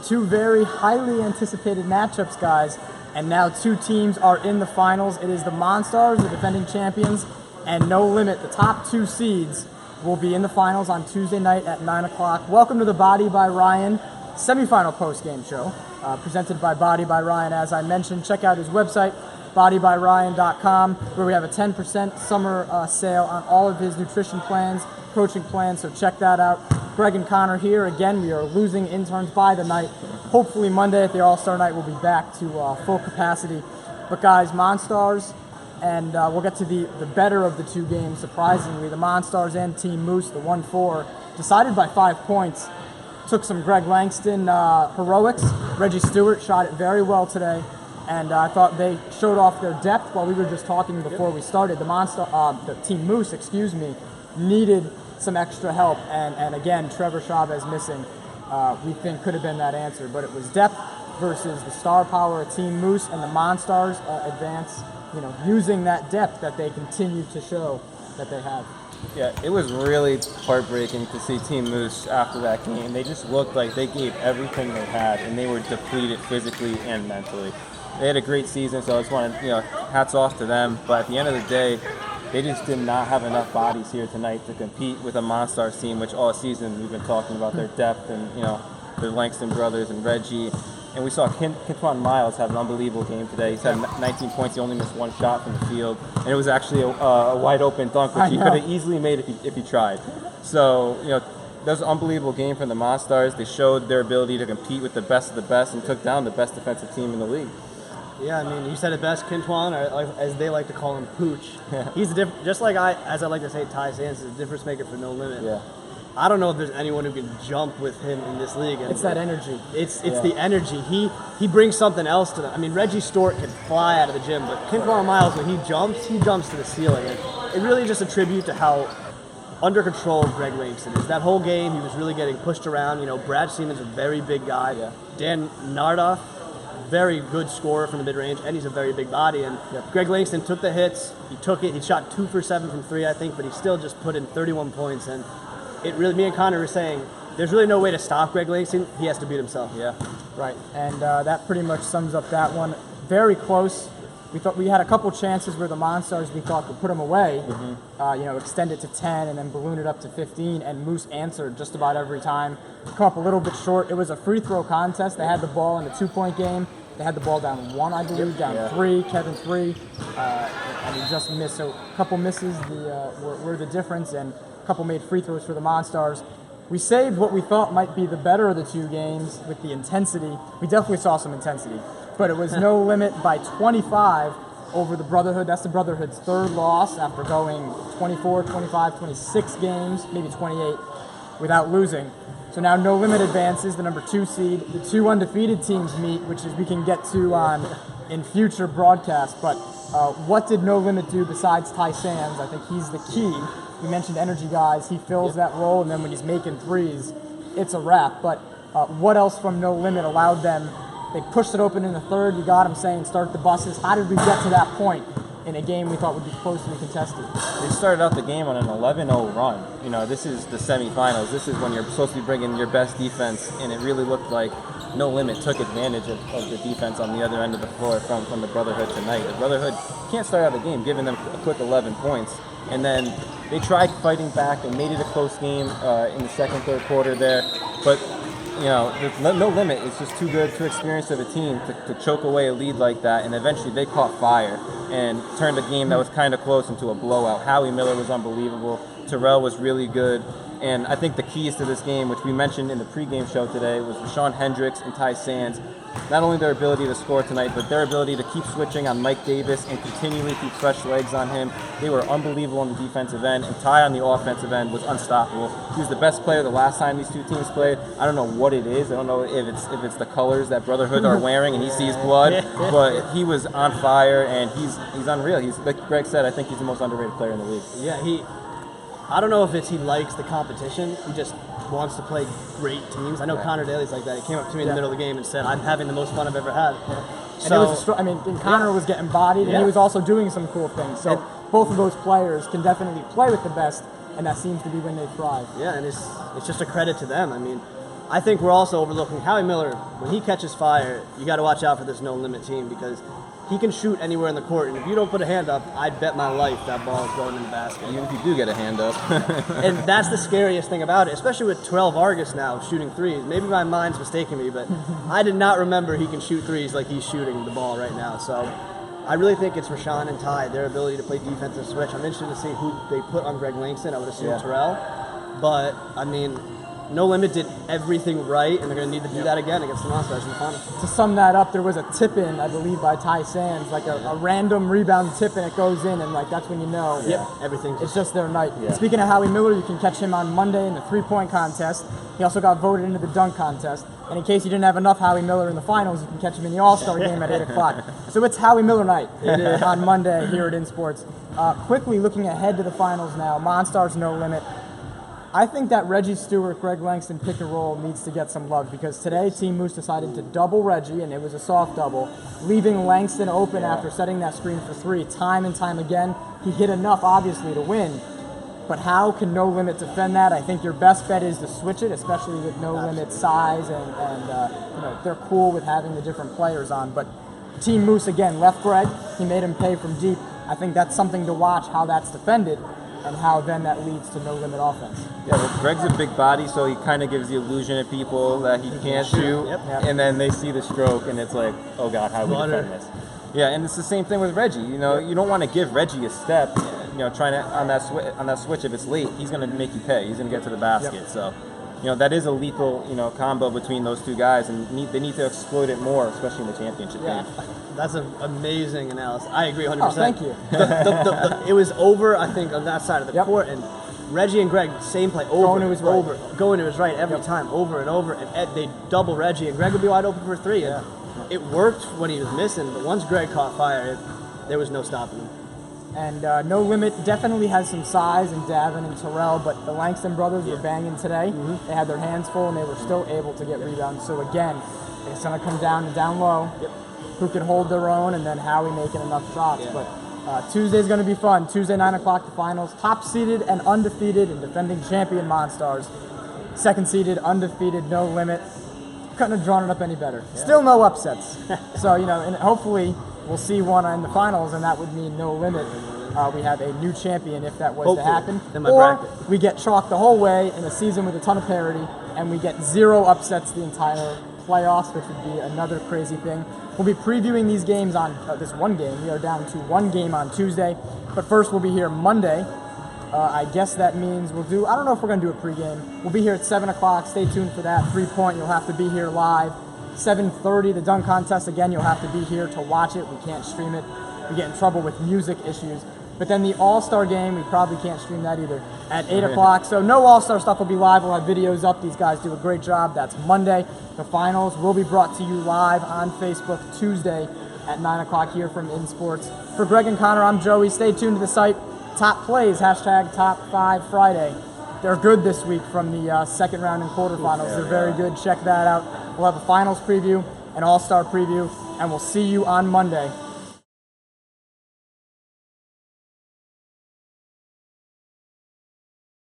Two very highly anticipated matchups, guys. And now two teams are in the finals. It is the Monstars, the defending champions, and No Limit, the top two seeds, will be in the finals on Tuesday night at 9 o'clock. Welcome to the Body by Ryan semifinal post-game show, presented by Body by Ryan. As I mentioned, check out his website, bodybyryan.com, where we have a 10% summer sale on all of his nutrition plans, coaching plans, so check that out. Greg and Connor here. Again, we are losing interns by the night. Hopefully Monday at the All-Star night we'll be back to full capacity. But guys, Monstars, and we'll get to the better of the two games, surprisingly. The Monstars and Team Moose, the 1-4, decided by 5 points. Took some Greg Langston heroics. Reggie Stewart shot it very well today. And I thought they showed off their depth while we were just talking before we started. The Team Moose, needed some extra help, and again, Trevor Chavez missing, we think could have been that answer, but it was depth versus the star power of Team Moose, and the Monstars advance, using that depth that they continue to show that they have. Yeah, it was really heartbreaking to see Team Moose after that game. They just looked like they gave everything they had, and they were depleted physically and mentally. They had a great season, so I just want to, hats off to them, but at the end of the day, they just did not have enough bodies here tonight to compete with a Monstars team, which all season we've been talking about their depth and, the Langston brothers and Reggie. And we saw Quintwan Miles have an unbelievable game today. He's had 19 points. He only missed one shot from the field. And it was actually a wide-open dunk, which he could have easily made if he tried. So, that was an unbelievable game from the Monstars. They showed their ability to compete with the best of the best and took down the best defensive team in the league. Yeah, I mean, you said it best, Quintwan, or as they like to call him, Pooch. He's just like as I like to say, Ty Sands is a difference maker for No Limit. Yeah. I don't know if there's anyone who can jump with him in this league. And it's that energy. It's the energy. He brings something else to them. I mean, Reggie Stewart can fly out of the gym, but Quintwan Miles, when he jumps to the ceiling. And it really just a tribute to how under control Greg Langston is. That whole game, he was really getting pushed around. Brad Siemens, a very big guy. Yeah. Dan Nardoff, very good scorer from the mid-range, and he's a very big body. And Greg Langston took the hits. He took it. He shot 2 for 7 from 3, I think, but he still just put in 31 points. And it really, me and Connor were saying, there's really no way to stop Greg Langston. He has to beat himself. Yeah, right. And that pretty much sums up that one. Very close. We thought we had a couple chances where the Monstars we thought could put them away. Extend it to 10 and then balloon it up to 15. And Moose answered just about every time. Come up a little bit short. It was a free throw contest. They had the ball in the 2-point game. They had the ball down 1, I believe, down 3, Kevin 3, and he just missed. So a couple misses were the difference, and a couple made free throws for the Monstars. We saved what we thought might be the better of the two games with the intensity. We definitely saw some intensity, but it was No Limit by 25 over the Brotherhood. That's the Brotherhood's third loss after going 24, 25, 26 games, maybe 28, without losing. So now No Limit advances, the number 2 seed. The two undefeated teams meet, which is we can get to in future broadcasts. But what did No Limit do besides Ty Sands? I think he's the key. You mentioned energy guys. He fills that role, and then when he's making threes, it's a wrap. But what else from No Limit allowed them? They pushed it open in the third. You got them saying start the buses. How did we get to that point in a game we thought would be closely contested? They started out the game on an 11-0 run. This is the semifinals. This is when you're supposed to be bringing your best defense, and it really looked like No Limit took advantage of the defense on the other end of the floor from the Brotherhood tonight. The Brotherhood can't start out the game giving them a quick 11 points, and then they tried fighting back and made it a close game in the second, third quarter there, but No Limit is just too good, too experienced of a team to choke away a lead like that, and eventually they caught fire and turned a game that was kind of close into a blowout. Howie Miller was unbelievable. Terrell was really good. And I think the keys to this game, which we mentioned in the pregame show today, was Rashawn Hendricks and Ty Sands. Not only their ability to score tonight, but their ability to keep switching on Mike Davis and continually keep fresh legs on him. They were unbelievable on the defensive end, and Ty on the offensive end was unstoppable. He was the best player the last time these two teams played. I don't know what it is. I don't know if it's the colors that Brotherhood are wearing and he sees blood, but he was on fire, and he's unreal. He's, like Greg said, I think he's the most underrated player in the league. Yeah, I don't know if he likes the competition. He just wants to play great teams. I know Connor Daly's like that. He came up to me in the middle of the game and said, "I'm having the most fun I've ever had." And it was Connor was getting bodied, and he was also doing some cool things. So both of those players can definitely play with the best, and that seems to be when they thrive. Yeah, and it's just a credit to them. I mean, I think we're also overlooking Howie Miller. When he catches fire, you got to watch out for this no limit team because he can shoot anywhere in the court. And if you don't put a hand up, I'd bet my life that ball is going in the basket. Even if you do get a hand up. And that's the scariest thing about it, especially with Terrell Vargas now shooting threes. Maybe my mind's mistaking me, but I did not remember he can shoot threes like he's shooting the ball right now. So I really think it's Rashawn and Ty, their ability to play defensive switch. I'm interested to see who they put on Greg Langston. I would assume Terrell. But, I mean, No Limit did everything right, and they're going to need to do that again against the Monstars in the finals. To sum that up, there was a tip-in, I believe, by Ty Sands, like a random rebound tip, and it goes in, and like that's when you know. Yep, everything. It's just their night. Yeah. Speaking of Howie Miller, you can catch him on Monday in the three-point contest. He also got voted into the dunk contest. And in case you didn't have enough Howie Miller in the finals, you can catch him in the All-Star game at 8 o'clock. So it's Howie Miller night on Monday here at InSports. Quickly looking ahead to the finals now, Monstars No Limit. I think that Reggie Stewart, Greg Langston pick and roll needs to get some love because today Team Moose decided to double Reggie, and it was a soft double, leaving Langston open after setting that screen for three time and time again. He hit enough, obviously, to win. But how can No Limit defend that? I think your best bet is to switch it, especially with No Limit size, and they're cool with having the different players on. But Team Moose, again, left Greg. He made him pay from deep. I think that's something to watch, how that's defended, and how then that leads to no limit offense. Yeah, well, Greg's a big body, so he kind of gives the illusion to people that he can't shoot, and then they see the stroke, and it's like, oh God, how do we defend this? Yeah, and it's the same thing with Reggie. You know, you don't want to give Reggie a step. You know, trying to on that switch if it's late, he's going to make you pay. He's going to get to the basket. So, you know, that is a lethal combo between those two guys, and they need to exploit it more, especially in the championship game. That's an amazing analysis. I agree 100%. Oh, thank you. It was over, I think, on that side of the court, and Reggie and Greg, same play, over, going to his right every time, over and over, and they double Reggie, and Greg would be wide open for three. And it worked when he was missing, but once Greg caught fire, there was no stopping him. And No Limit definitely has some size in Davin and Terrell, but the Langston brothers were banging today. They had their hands full, and they were still able to get rebounds. So again, it's going to come down to down low, who can hold their own, and then Howie making enough shots. But Tuesday's going to be fun. Tuesday, 9 o'clock, the finals. Top-seeded and undefeated and defending champion Monstars. Second-seeded, undefeated, No Limit. Couldn't have drawn it up any better. Still no upsets. So, and hopefully we'll see one in the finals, and that would mean No Limit. We have a new champion if that was to happen. Or we get chalked the whole way in a season with a ton of parity, and we get 0 upsets the entire playoffs, which would be another crazy thing. We'll be previewing these games on this one game. We are down to one game on Tuesday, but first we'll be here Monday. I guess that means we'll do, I don't know if we're going to do a pregame. We'll be here at 7 o'clock. Stay tuned for that. 3-point, you'll have to be here live. 7:30, the dunk contest. Again, you'll have to be here to watch it. We can't stream it. We get in trouble with music issues. But then the All-Star game, we probably can't stream that either, at 8 o'clock. So no All-Star stuff will be live. We'll have videos up. These guys do a great job. That's Monday. The finals will be brought to you live on Facebook Tuesday at 9 o'clock here from InSports. For Greg and Connor, I'm Joey. Stay tuned to the site. Top plays, hashtag Top 5 Friday. They're good this week from the second round and quarterfinals. They're very good. Check that out. We'll have a finals preview, an All-Star preview, and we'll see you on Monday